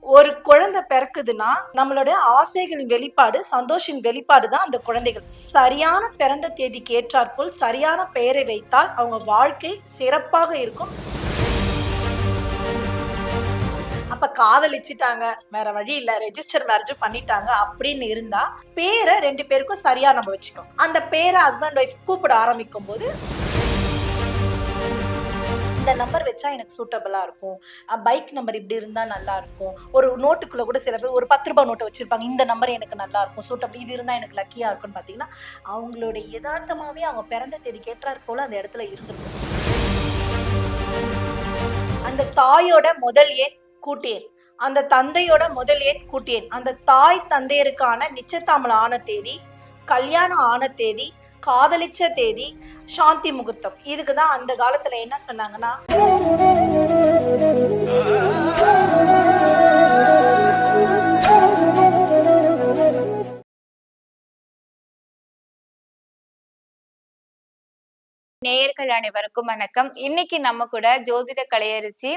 ஒரு குழந்தை பிறக்குதுன்னா நம்மளுடைய ஆசைகளின் வெளிப்பாடு, சந்தோஷின் வெளிப்பாடு தான் அந்த குழந்தைகள். சரியான பிறந்த தேதிக்கு ஏற்றாற்போல் சரியான பெயரை வைத்தால் அவங்க வாழ்க்கை சிறப்பாக இருக்கும். அப்ப காதலிச்சிட்டாங்க, வேற வழி இல்ல, ரெஜிஸ்டர் மேரேஜும் பண்ணிட்டாங்க அப்படின்னு இருந்தா பேரை 2 பேருக்கும் சரியா நம்ம வச்சுக்கணும். அந்த பேரை ஹஸ்பண்ட் ஒய்ஃப் கூப்பிட ஆரம்பிக்கும் போது இந்த நம்பர் வச்சா எனக்கு சூட்டபிளா இருக்கும், பைக் நம்பர் இப்படி இருந்தா நல்லா இருக்கும். ஒரு நோட்டுக்குள்ள கூட சில பேர் ஒரு 10 ரூபாய் நோட்டை வச்சிருப்பாங்க, இந்த நம்பர் எனக்கு நல்லா இருக்கும், சூட்டபிள், இது இருந்தா எனக்கு லக்கியா இருக்கும்னு பாத்தீங்கன்னா அவங்களோட யதார்த்தமாவே அவங்க பிறந்த தேதி கேட்டார் போல அந்த இடத்துல இருந்திருக்கும். அந்த தாயோட முதல் எண் கூட்டேன், அந்த தந்தையோட முதல் எண் கூட்டேன், அந்த தாய் தந்தையருக்கான நிச்சயதாமல ஆன தேதி, கல்யாணம் ஆன தேதி, காதலிச்ச தேதி, சாந்தி முகூர்த்தம். இதுக்குதான் அந்த காலத்துல என்ன சொன்னாங்கன்னா, நேயர்கள் அனைவருக்கும் வணக்கம். இன்னைக்கு நம்ம கூட ஜோதிட கலையரசி,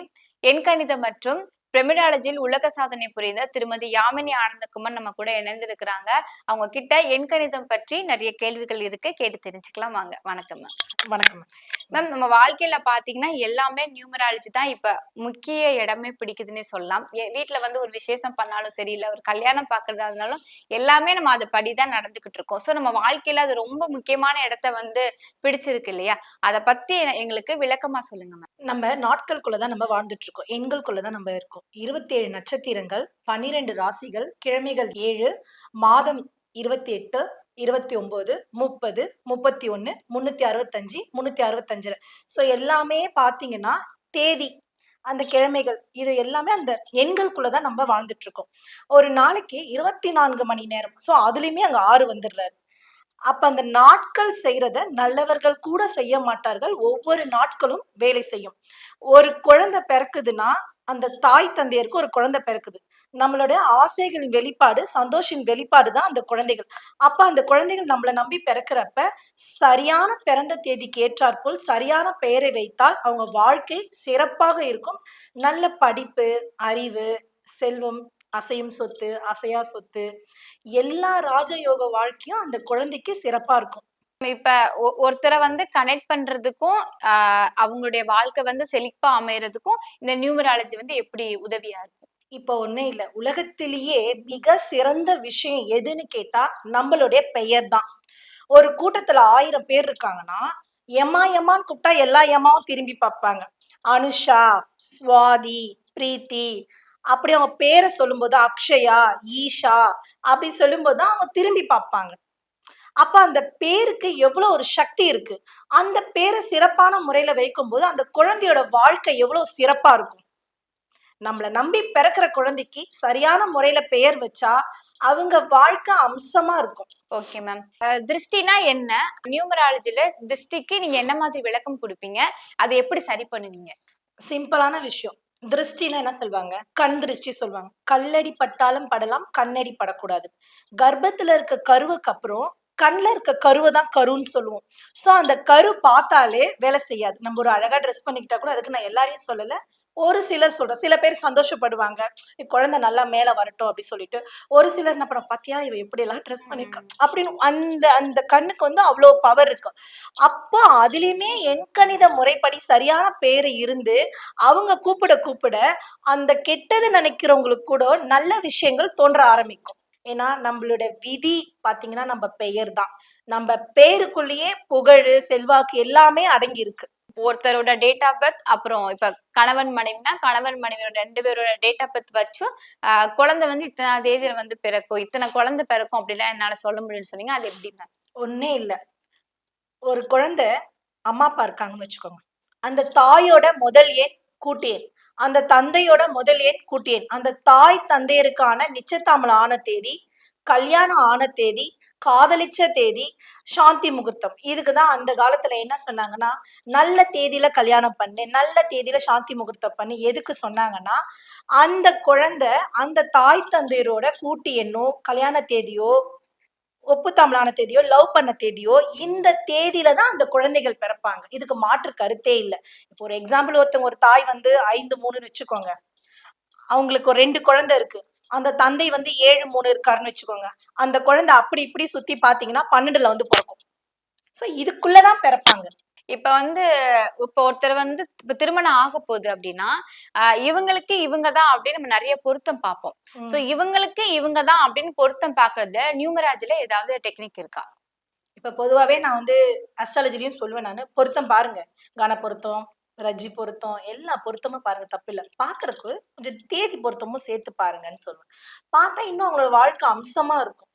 எண்கணிதம் மற்றும் பிரமிடாலஜியில் உலக சாதனை புரிந்த திருமதி யாமினி ஆனந்தகுமார் நம்ம கூட இணைந்திருக்கிறாங்க. அவங்க கிட்ட எண்கணிதம் பற்றி நிறைய கேள்விகள் இருக்கு, கேட்டு தெரிஞ்சுக்கலாம் வாங்க. வணக்கம் மேம். வணக்கம் மேம். நம்ம வாழ்க்கையில பாத்தீங்கன்னா எல்லாமே நியூமராலஜி தான் இப்ப முக்கிய இடமே பிடிக்குதுன்னே சொல்லலாம். வீட்டுல வந்து ஒரு விசேஷம் பண்ணாலும் சரி, இல்ல ஒரு கல்யாணம் பாக்குறதா இருந்தாலும் எல்லாமே நம்ம அதை படிதான் நடந்துகிட்டு இருக்கோம். சோ நம்ம வாழ்க்கையில அது ரொம்ப முக்கியமான இடத்த வந்து பிடிச்சிருக்கு இல்லையா? அதை பத்தி எங்களுக்கு விளக்கமா சொல்லுங்க மேம். நம்ம நாட்களுக்குள்ளதான் நம்ம வாழ்ந்துட்டு இருக்கோம், எண்களுக்குள்ளதான் நம்ம இருக்கோம். 27 நட்சத்திரங்கள், 12 ராசிகள், கிழமைகள் 7, மாதம் 28, 29, 30, 31, 365, 365. ஸோ எல்லாமே பார்த்தீங்கன்னா தேதி, அந்த கிழமைகள், இது எல்லாமே அந்த எண்களுக்குள்ளதான் நம்ம வாழ்ந்துட்டு இருக்கோம். ஒரு நாளைக்கு 24 மணி நேரம். ஸோ அதுலயுமே அங்க 6 வந்துடுறாரு. அப்ப அந்த நாட்கள் செய்யறத நல்லவர்கள் கூட செய்ய மாட்டார்கள். ஒவ்வொரு நாட்களும் வேலை செய்யும். ஒரு குழந்தை பிறக்குதுன்னா அந்த தாய் தந்தையருக்கு ஒரு குழந்தை பிறக்குது. நம்மளுடைய ஆசைகளின் வெளிப்பாடு, சந்தோஷின் வெளிப்பாடு தான் அந்த குழந்தைகள். அப்ப அந்த குழந்தைகள் நம்மள நம்பி பிறக்கிறப்ப சரியான பிறந்த தேதிக்கு ஏற்றாற்போல் சரியான பெயரை வைத்தால் அவங்க வாழ்க்கை சிறப்பாக இருக்கும். நல்ல படிப்பு, அறிவு, செல்வம், அசையும் சொத்து, அசையா சொத்து, எல்லா ராஜயோக வாழ்க்கையும் அந்த குழந்தைக்கு சிறப்பா இருக்கும். இப்ப ஒருத்தரை வந்து கனெக்ட் பண்றதுக்கும் அவங்களுடைய வாழ்க்கை வந்து செழிப்பா அமையறதுக்கும் இந்த நியூமராலஜி வந்து எப்படி உதவியா இருக்கும்? இப்ப ஒண்ணே இல்ல, உலகத்திலேயே மிக சிறந்த விஷயம் எதுன்னு கேட்டா நம்மளுடைய பெயர் தான். ஒரு கூட்டத்துல 1000 பேர் இருக்காங்கன்னா எம்மா எம்மான்னு கூப்பிட்டா எல்லா எம்மாவும் திரும்பி பார்ப்பாங்க. அனுஷா, சுவாதி, பிரீத்தி, அப்படி அவங்க பேரை சொல்லும்போது அக்ஷயா, ஈஷா அப்படி சொல்லும்போது தான் அவங்க திரும்பி பார்ப்பாங்க. அப்ப அந்த பேருக்கு எவ்வளவு ஒரு சக்தி இருக்கு. அந்த பேரை சிறப்பான முறையில வைக்கும்போது அந்த குழந்தையோட வாழ்க்கை எவ்வளவு சிறப்பா இருக்கும். நம்மள நம்பி பிறக்கிற குழந்தைக்கு சரியான முறையில பெயர் வச்சா அவங்க வாழ்க்கை அம்சமா இருக்கும். Okay ma'am. திருஷ்டினா என்ன? நியூமராலஜில திருஷ்டிக்கு நீங்க என்ன மாதிரி விளக்கம் கொடுப்பீங்க? அதை எப்படி சரி பண்ணுவீங்க? சிம்பிளான விஷயம். திருஷ்டினா என்ன சொல்வாங்க? கண் திருஷ்டி சொல்வாங்க. கல்லடி பட்டாலும் படலாம், கண்ணடி படக்கூடாது. கர்ப்பத்துல இருக்க கருவுக்கு அப்புறம் கண்ல இருக்க கருவை தான் கருன்னு சொல்லுவோம். சோ அந்த கரு பார்த்தாலே வேலை செய்யாது. நம்ம ஒரு அழகா ட்ரெஸ் பண்ணிக்கிட்டா கூட, அதுக்கு நான் எல்லாரையும் சொல்லல, ஒரு சிலர் சொல்றேன். சில பேர் சந்தோஷப்படுவாங்க, குழந்தை நல்லா மேல வரட்டும் அப்படி சொல்லிட்டு. ஒரு சிலர் என்ன பண்ணுவாங்க, பாத்தியா இவ எப்படி எல்லாம் ட்ரெஸ் பண்ணிருக்கா அப்படின்னு. அந்த அந்த கண்ணுக்கு வந்து அவ்வளவு பவர் இருக்கு. அப்போ அதுலயுமே எண்கணித முறைப்படி சரியான பேரு இருந்து அவங்க கூப்பிட கூப்பிட அந்த கெட்டது நினைக்கிறவங்களுக்கு கூட நல்ல விஷயங்கள் தோன்ற ஆரம்பிக்கும். ஏன்னா நம்மளோட விதி பாத்தீங்கன்னா நம்ம பெயர் தான். நம்ம பேருக்குள்ளேயே புகழ், செல்வாக்கு எல்லாமே அடங்கி இருக்கு. ஒருத்தரோட டேட் ஆஃப் பர்த், அப்புறம் இப்ப கணவன் மனைவினா கணவன் மனைவியோட 2 பேரோட டேட் ஆஃப் பர்த் வச்சு குழந்தை வந்து இத்தனை தேதியில வந்து பிறக்கும், இத்தனை குழந்தை பிறக்கும் அப்படிலாம் என்னால சொல்ல முடியும்னு சொன்னீங்க. அது எப்படி மேம்? ஒன்னே இல்ல, ஒரு குழந்தை அம்மா அப்பா இருக்காங்கன்னு வச்சுக்கோங்க. அந்த தாயோட முதல் எண் கூட்டேன், அந்த தந்தையோட முதல் எண் கூட்டேன், அந்த தாய் தந்தையருக்கான நிச்சயதாமல ஆன தேதி, கல்யாணம் ஆன தேதி, காதலிச்ச தேதி, சாந்தி முகூர்த்தம். இதுக்குதான் அந்த காலத்துல என்ன சொன்னாங்கன்னா, நல்ல தேதியில கல்யாணம் பண்ணு, நல்ல தேதியில சாந்தி முகூர்த்தம் பண்ணு. எதுக்கு சொன்னாங்கன்னா, அந்த குழந்தை அந்த தாய் தந்தையரோட கூட்டு எண்ணோ, கல்யாண தேதியோ, ஒப்பு தமிழான தேதியோ, லவ் பண்ண தேதியோ, இந்த தேதியில தான் அந்த குழந்தைகள் பிறப்பாங்க. இதுக்கு மாற்று கருத்தே இல்ல. இப்போ ஒரு எக்ஸாம்பிள், ஒருத்தவங்க ஒரு தாய் வந்து 5-3ன்னு வச்சுக்கோங்க. அவங்களுக்கு ஒரு 2 குழந்தை இருக்கு. அந்த தந்தை வந்து 7, 3 இருக்காருன்னு வச்சுக்கோங்க. அந்த குழந்தை அப்படி இப்படி சுத்தி பார்த்தீங்கன்னா 12ல வந்து பொறக்கும். ஸோ இதுக்குள்ள தான் பிறப்பாங்க. இப்ப வந்து இப்ப ஒருத்தர் வந்து இப்ப திருமணம் ஆக போகுது அப்படின்னா, இவங்களுக்கு இவங்க தான் அப்படின்னு நம்ம நெறைய பொருத்தம் பார்ப்போம். சோ ம். இவங்களுக்கு இவங்க தான் அப்படின்னு பொருத்தம் பார்க்கறதுல நியூமராலஜில ஏதாவது டெக்னிக் இருக்கா? இப்ப பொதுவாவே நான் வந்து அஸ்ட்ராலஜிலயும் சொல்லுவேன் நானு. பொருத்தம் பாருங்க. கண பொருத்தம், ரஜ்ஜி பொருத்தம் எல்லா பொருத்தமும் பாருங்க தப்பில்ல. பார்க்கறக்கு கொஞ்சம் தேதி பொருத்தமும் சேர்த்து பாருங்கன்னு சொல்லுவேன். பார்த்தா இன்னும் அவங்களோட வாழ்க்கை அம்சமா இருக்கும்.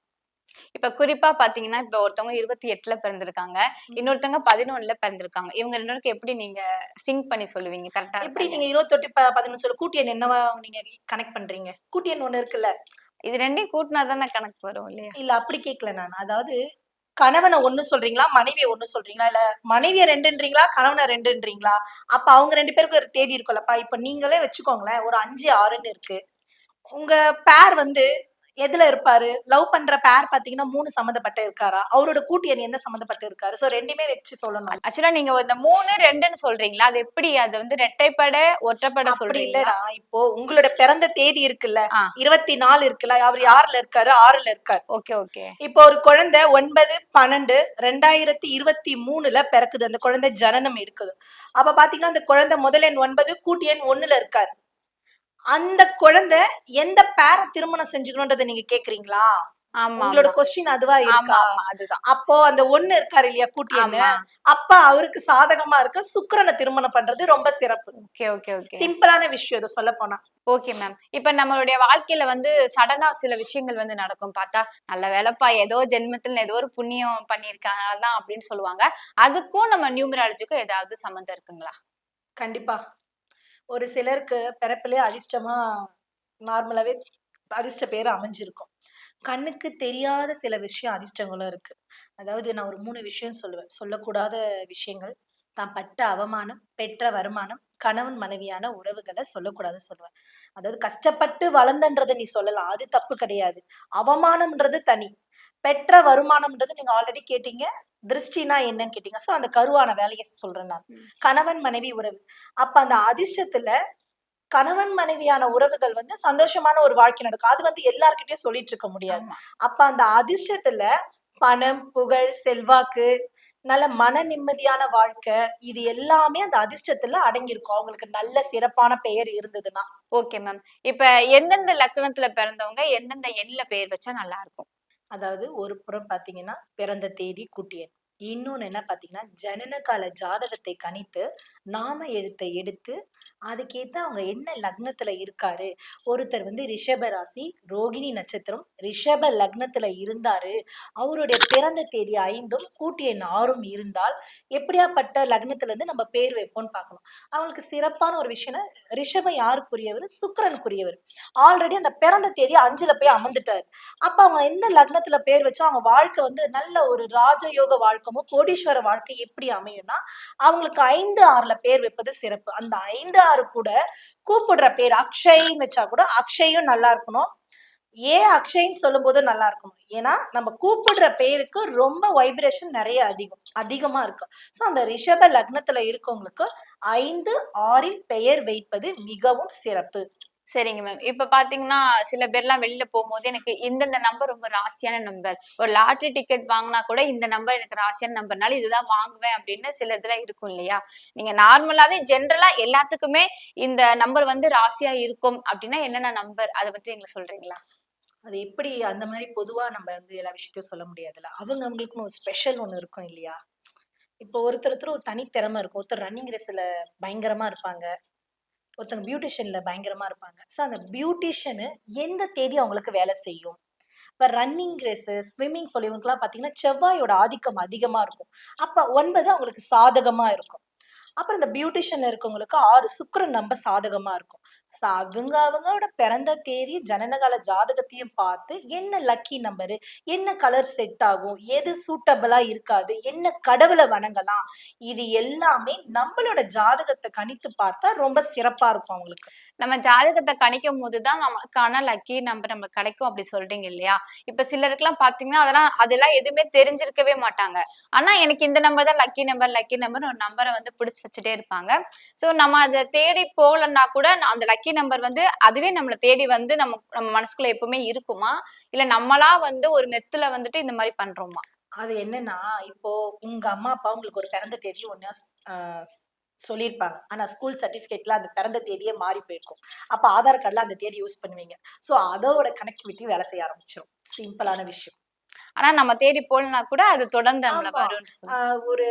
இப்ப குறிப்பா பார்த்தீங்கன்னா, இப்ப ஒருத்தவங்க 28ல பிறந்திருக்காங்க. ம். இன்னொருத்தவங்க 11ல பிறந்திருக்காங்க. இவங்க 2 பேருக்கு எப்படி நீங்க சிங்க் பண்ணி சொல்லுவீங்க? கரெக்ட்டா இருக்கா எப்படி இல்லையா? நீங்க 28 11 சொல்ல கூட்டு எண் என்னவா நீங்க கனெக்ட் பண்றீங்க? கூட்டு எண் ஒண்ணு இருக்குல்ல. இது 2யும் கூட்டுனா தானே கணக்கு வரும் இல்லையா? இல்ல அப்படி கேட்கல நானு. அதாவது கணவன 1 சொல்றீங்களா? மனைவிய 1 சொல்றீங்களா? இல்ல மனைவிய 2ன்றீங்களா? கணவன 2ன்றீங்களா? அப்ப அவங்க 2 பேருக்கு ஒரு தேதி இருக்குல்லப்பா. இப்ப நீங்களே வச்சுக்கோங்களேன். ஒரு 5, 6ன்னு இருக்கு. உங்க பேர் வந்து எதுல இருப்பாரு? லவ் பண்ற பேர் பார்த்தீங்கன்னா 3 சம்மந்தப்பட்டு இருக்காரா? அவரோட கூட்டு எண் எந்த சம்மந்தப்பட்டு இருக்காரு? ஸோ 2மே வச்சு சொல்லணும். ஆக்சுவலா நீங்க இந்த 3, 2ன்னு சொல்றீங்களா? அது எப்படி? அது வந்து இரட்டைப்படை, ஒற்றைப்படை அப்படி சொல்றீங்களா? இல்லடா. இப்போ உங்களோட பிறந்த தேதி இருக்குல்ல. ஆ, 24 இருக்குல்ல. அவரு ஆ. யாருல இருக்காரு? 6ல இருக்காரு. Okay, okay. இப்போ ஒரு குழந்தை 9, 12, 2023ல பிறக்குது. அந்த குழந்தை ஜனனம் எடுக்குது. அப்ப பார்த்தீங்கன்னா, அந்த குழந்தை முதல் எண் 9, கூட்டு எண் 1ல இருக்காரு. அந்த குழந்தை எந்த பேர திருமணம் செஞ்சுக்கணும்ன்றத நீங்க கேட்கிறீங்களா? உங்களோட ஆமாமா. கொஸ்டின் அதுவா இருக்கா? ஆமாமா. அதுதான். அப்போ அந்த 1 இருக்காரு இல்லையா கூட்டு எண்ணு, ஆமா. அப்ப அவருக்கு சாதகமா இருக்க சுக்கிரன திருமணம் பண்றது ரொம்ப சிறப்பு. Okay, okay, okay. சிம்பிளான விஷயம் இத சொல்லப்போனா. Okay ma'am. இப்ப நம்மளுடைய வாழ்க்கையில வந்து சடனா சில விஷயங்கள் வந்து நடக்கும். பார்த்தா, "நல்ல வேலைப்பா ஏதோ ஜென்மத்துல ஏதோ ஒரு புண்ணியம் பண்ணியிருக்கேன். அதனால தான்" அப்படின்னு சொல்லுவாங்க. அதுக்கும் நம்ம நியூமராலஜிக்கும் ஏதாவது சம்மந்தம் இருக்குங்களா? கண்டிப்பா. ஒரு சிலருக்கு பிறப்பிலே அதிர்ஷ்டமா நார்மலாவே அதிர்ஷ்ட பேரு அமைஞ்சிருக்கும். கண்ணுக்கு தெரியாத சில விஷயம் அதிர்ஷ்டங்களும் இருக்கு. அதாவது நான் ஒரு 3 விஷயம் சொல்லுவேன். சொல்லக்கூடாத விஷயங்கள். தான் பட்ட அவமானம், பெற்ற வருமானம், கணவன் மனைவியான உறவுகள சொல்லக்கூடாதுன்னு சொல்லுவேன். அதாவது கஷ்டப்பட்டு வளர்ந்தன்றத நீ சொல்லலாம். அது தப்பு கிடையாது. அவமானம்ன்றது தனி. பெற்ற வருமானம்ன்றது நீங்க ஆல்ரெடி கேட்டீங்க. திருஷ்டினா என்னன்னு கேட்டீங்க. சோ அந்த கருவான வேலைய சொல்றேன் நான். ம். கணவன் மனைவி உறவு. அப்ப அந்த அதிர்ஷ்டத்துல கணவன் மனைவியான உறவுகள் வந்து சந்தோஷமான ஒரு வாழ்க்கை நடக்கும். அது வந்து எல்லார்கிட்டயும் சொல்லிட்டு இருக்க முடியாது. ஆமா. அப்ப அந்த அதிர்ஷ்டத்துல பணம், புகழ், செல்வாக்கு, நல்ல மன நிம்மதியான வாழ்க்கை, இது எல்லாமே அந்த அதிர்ஷ்டத்துல அடங்கியிருக்கும். அவங்களுக்கு நல்ல சிறப்பான பெயர் இருந்ததுன்னா. Okay ma'am. இப்ப எந்தெந்த லக்கணத்துல பிறந்தவங்க, எந்தெந்த எண்ல பேர் வச்சா நல்லா இருக்கும்? அதாவது ஒரு புறம் பார்த்தீங்கன்னா, பிறந்த தேதி, குட்டி எண். இன்னொன்னு என்ன பார்த்தீங்கன்னா, ஜனன கால ஜாதகத்தை கணித்து, நாம எழுத்தை எடுத்து, அதுக்கேத்த அவங்க என்ன லக்னத்துல இருக்காரு. ஒருத்தர் வந்து ரிஷப ராசி, ரோகிணி நட்சத்திரம், ரிஷப லக்னத்துல இருந்தாரு. அவருடைய பிறந்த தேதி 5ம், கூட்டு எண் 6ம் இருந்தால், எப்படியாப்பட்ட லக்னத்துல இருந்து நம்ம பேர் வைப்போம்ன்னு பார்க்கணும். அவங்களுக்கு சிறப்பான ஒரு விஷயம்னா, ரிஷபம் யாருக்குரியவரு? சுக்கிரனுக்குரியவரு. ஆல்ரெடி அந்த பிறந்த தேதி 5ல போய் அமர்ந்துட்டாரு. அப்ப அவங்க எந்த லக்னத்துல பேர் வச்சா அவங்க வாழ்க்கை வந்து நல்ல ஒரு ராஜயோக வாழ்க்கமும், கோடீஸ்வர வாழ்க்கை எப்படி அமையும்னா, அவங்களுக்கு 5, 6ல பேர் வைப்பது சிறப்பு. அந்த 5, 6 கூட கூப்பிடுற பேர் அக்ஷய்ன்னு வச்சா கூட அக்ஷயும் நல்லா இருக்கணும். ஏன் அக்ஷய்ன்னு சொல்லும்போது நல்லா இருக்கணும். ஏன்னா, நம்ம கூப்பிடுற பேருக்கு ரொம்ப வைப்ரேஷன் நெறைய அதிகமா இருக்கு. சோ அந்த ரிஷப லக்னத்துல இருக்கவங்களுக்கு 5, 6ல் பெயர் வைப்பது மிகவும் சிறப்பு. சரிங்க மேம். இப்ப பார்த்தீங்கன்னா, சில பேர்லாம் வெளில போம்போது, எனக்கு இந்தந்த நம்பர் ரொம்ப ராசியான நம்பர். ஒரு லாட்டரி டிக்கெட் வாங்குனா கூட, இந்த நம்பர் எனக்கு ராசியான நம்பர்னால இதுதான் வாங்குவேன் அப்படின்னு சில இதுல இருக்கும் இல்லையா? நீங்க நார்மலாவே ஜென்ரலா எல்லாத்துக்குமே இந்த நம்பர் வந்து ராசியா இருக்கும் அப்படின்னா, என்னென்ன நம்பர்? அத பத்தி எங்களுக்கு சொல்றீங்களா? அது எப்படி அந்த மாரி பொதுவா நம்ம வந்து எல்லா விஷயத்தையும் சொல்ல முடியாதுல்ல. அவங்க அவங்களுக்குன்னு ஒரு ஸ்பெஷல் ஒண்ணு இருக்கும் இல்லையா? இப்போ ஒருத்தர் ஒரு தனி திறமை இருக்கும். ஒருத்தர் ரன்னிங் ரேஸ்ல பயங்கரமா இருப்பாங்க. ஒருத்தங்க பியூட்டிஷியன்ல பயங்கரமா இருப்பாங்க. அந்த பியூட்டிஷியனு எந்த தேதி அவங்களுக்கு வேலை செய்யும்? இப்ப ரன்னிங் ரேஸு, ஸ்விம்மிங் பூல் இவங்களுக்கெல்லாம் பார்த்தீங்கன்னா, செவ்வாயோட ஆதிக்கம் அதிகமா இருக்கும். அப்ப 9 அவங்களுக்கு சாதகமா இருக்கும். அப்புறம் இந்த பியூட்டிஷியன்ல இருக்கவங்களுக்கு 6 சுக்கிரன் ரொம்ப சாதகமா இருக்கும். அவங்களோட பிறந்த தேதி, ஜனனகால ஜாதகத்தையும் பார்த்து, என்ன லக்கி நம்பரு, என்ன கலர் செட் ஆகும், எது சூட்டபிளா இருக்காது, என்ன கடவுள வணங்கலாம், இது எல்லாமே நம்மளோட ஜாதகத்த கணித்து பார்த்தா ரொம்ப சிறப்பா இருக்கும் அவங்களுக்கு. நம்ம ஜாதகத்த கணிக்கும்போது தான் நமக்கான லக்கி நம்பர் நம்மளுக்கு கிடைக்கும் அப்படி சொல்றீங்க இல்லையா? இப்ப சிலருக்குலாம் பார்த்தீங்கன்னா, அதெல்லாம் எதுவுமே தெரிஞ்சிருக்கவே மாட்டாங்க. ஆனா, எனக்கு இந்த நம்பர் தான் லக்கி நம்பர், லக்கி நம்பர்ன்னு ஒரு நம்பர வந்து பிடிச்சு வச்சுட்டே இருப்பாங்க. சோ, நம்ம அத தேடி போகலன்னா கூட, அந்த லக்கி நம்பர் வந்து அதுவே நம்மள தேடி வந்து நம்ம மனசுக்குள்ள எப்பவுமே இருக்குமா? இல்ல நம்மளா வந்து ஒரு மெத்துல வந்துட்டு இந்த மாரி பண்றோமா? அது என்னன்னா, இப்போ உங்க அம்மா, அப்பா உங்களுக்கு ஒரு பிறந்த தேதி ஒண்ணு அ சொல்லியிருப்பாங்க. ஆனா ஸ்கூல் சர்டிஃபிகேட்ல அந்த பிறந்த தேதியே மாறி போயிருக்கும். அப்ப ஆதார் கார்ட்ல அந்த தேதி யூஸ் பண்ணுவீங்க. சோ அதோட கனெக்டிவிட்டி வேலை செய்ய ஆரம்பிச்சுரும். சிம்பிளான விஷயம். ஆனா நம்ம தேடி போடலனா கூட அது தொடர்ந்து நம்மள ஆமா. வரும்னு அ சொல்லுங்க. ஒரு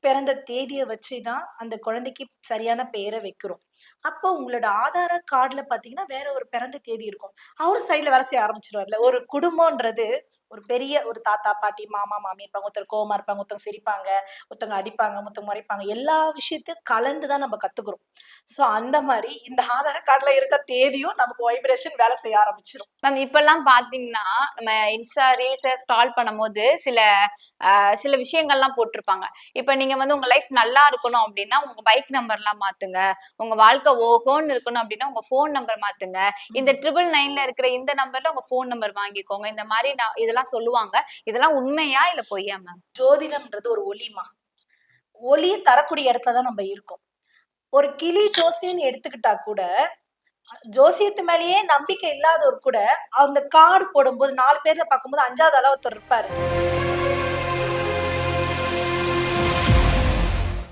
பிறந்த தேதிய வச்சு தான் அந்த குழந்தைக்கு சரியான பெயர வைக்கிறோம். அப்போ உங்களோட ஆதார கார்டுல பார்த்தீங்கன்னா, வேற ஒரு பிறந்த தேதி இருக்கும். அவரு சைடுல வேலை செய்ய ஆரம்பிச்சுருவாருல்ல. ஒரு குடும்பம்ன்றது ஒரு பெரிய ஒரு தாத்தா, பாட்டி, மாமா, மாமி இருப்பாங்க. ஒருத்தர் கோவமா இருப்பாங்க, ஒருத்தவங்க சிரிப்பாங்க, ஒருத்தவங்க அடிப்பாங்க, ஒருத்தவங்க முறைப்பாங்க. எல்லா விஷயத்தையும் கலந்து தான் நம்ம கத்துக்குறோம். ஸோ அந்த மாரி இந்த ஆதார கார்டுல இருக்க தேதியும் நமக்கு வைப்ரேஷன் வேலை செய்ய ஆரம்பிச்சுரும். மேம் இப்பல்லாம் பார்த்தீங்கன்னா, நம்ம இன்ஸ்டா ரீல்ஸ ஸ்க்ரால் பண்ணும்போது சில விஷயங்கள்லாம் போட்டிருப்பாங்க. இப்ப நீங்க வந்து உங்க லைஃப் நல்லா இருக்கணும் அப்டின்னா, உங்க பைக் நம்பர்லாம் மாத்துங்க. உங்க வாழ்க்கை ஓஹோன்னு இருக்கணும் அப்டின்னா, உங்க ஃபோன் நம்பர் மாத்துங்க. இந்த ம். 999ல இருக்கிற இந்த நம்பர்ல உங்க ஃபோன் நம்பர் வாங்கிக்கோங்க. இந்த மாரி இதெல்லாம் சொல்லுவாங்க. இதெல்லாம் உண்மையா? இல்ல பொய்யா மேம்? ஜோதிடம்ன்றது ஒரு ஒளிமா. ஒளிய தரக்கூடிய இடத்துல தான் நம்ம இருக்கோம். ஒரு கிளி ஜோசியம்ன்னு எடுத்துக்கிட்டா கூட, ஜோசியத்து மேலேயே நம்பிக்கை இல்லாதவர் கூட, அந்த கார்டு போடும்போது 4 பேர்ல பார்க்கும்போது 5வது ஆளா ஒருத்தர் இருப்பாரு.